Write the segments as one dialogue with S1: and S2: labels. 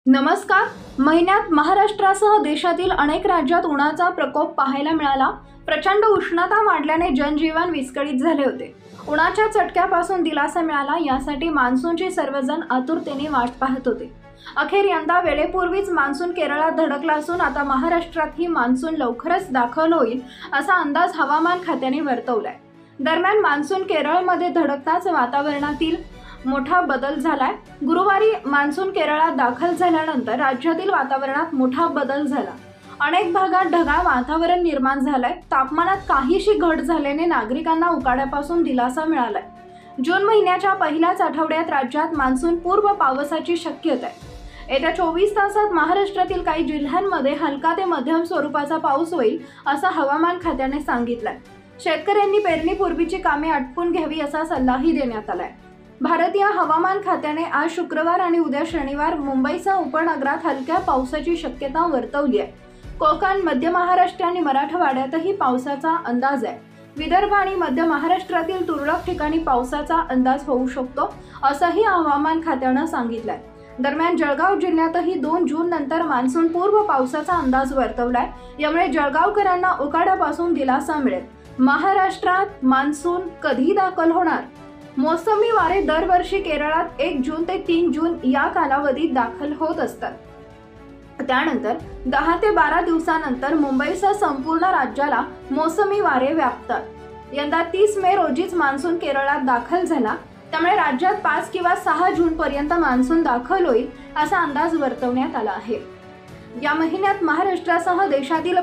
S1: नमस्कार। महिन्यात महाराष्ट्रासह देशातील अनेक राज्यात उन्हाचा प्रकोप पाहायला मिळाला। प्रचंड उष्णता वाढल्याने जनजीवन विस्कळीत झाले होते। उन्हाच्या चटक्यापासून दिलासा मिळाला यासाठी मान्सूनची सर्वजण आतुरतेने वाट पाहत होते। अखेर यंदा वेळेपूर्वीच मान्सून केरळात धडकला असून आता महाराष्ट्रातही मान्सून लवकरच दाखल होईल असा अंदाज हवामान खात्याने वर्तवलाय। दरम्यान मान्सून केरळमध्ये धडकताच वातावरणातील मोठा बदल झालाय। गुरुवारी मान्सून केरळात दाखल झाल्यानंतर राज्यातील वातावरणात मोठा बदल झाला। अनेक भागात ढगाळ वातावरण निर्माण झालंय। तापमानात काहीशी घट झाल्याने नागरिकांना उकाड्यापासून दिलासा मिळालाय। जून महिन्याच्या पहिल्याच आठवड्यात राज्यात मान्सून पूर्व पावसाची शक्यता आहे। येत्या 24 तासात महाराष्ट्रातील काही जिल्ह्यांमध्ये हलका ते मध्यम स्वरूपाचा पाऊस होईल असं हवामान खात्याने सांगितलंय। शेतकऱ्यांनी पेरणीपूर्वीची कामे आटपून घ्यावी असा सल्लाही देण्यात आलाय। भारतीय हवामान खात्याने आज शुक्रवार आणि उद्या शनिवार मुंबईसह उपनगरात हलक्या पावसाची शक्यता वर्तवली आहे। कोकण, मध्य महाराष्ट्र आणि मराठवाड्यातही पावसाचा अंदाज आहे। विदर्भ आणि मध्य महाराष्ट्रातील तुरळक ठिकाणी पावसाचा अंदाज होऊ शकतो असंही हवामान खात्यानं सांगितलंय। दरम्यान जळगाव जिल्ह्यातही 2 जून नंतर मान्सून पूर्व पावसाचा अंदाज वर्तवलाय। यामुळे जळगावकरांना उकाड्यापासून दिलासा मिळेल। महाराष्ट्रात मान्सून कधी दाखल होणार? मोसमी वारे दरवर्षी केरळात 1 जून ते 3 जून या कालावधीत दाखल होत असतात। त्यानंतर 10 ते 12 दिवसानंतर मुंबईसह संपूर्ण राज्याला मोसमी वारे व्यापतात। यंदा 30 मे रोजीच मान्सून केरळात दाखल झाला। त्यामुळे राज्यात 5 किंवा 6 जून पर्यंत मान्सून दाखल होईल असा अंदाज वर्तवण्यात आला आहे। या महिन्यात महाराष्ट्रासह देशातील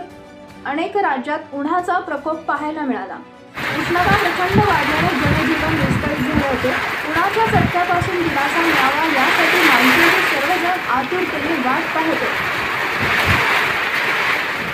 S1: अनेक राज्यात उन्हाचा प्रकोप पाहायला मिळाला। उष्णता प्रचंड वाढल्याने जनजीवन विस्कळीत झाले होते। उन्हाच्या चटक्यापासून दिलासा मिळावा यासाठी मान्सूनचे सर्वजण आतुरतेने वाट पाहत होते।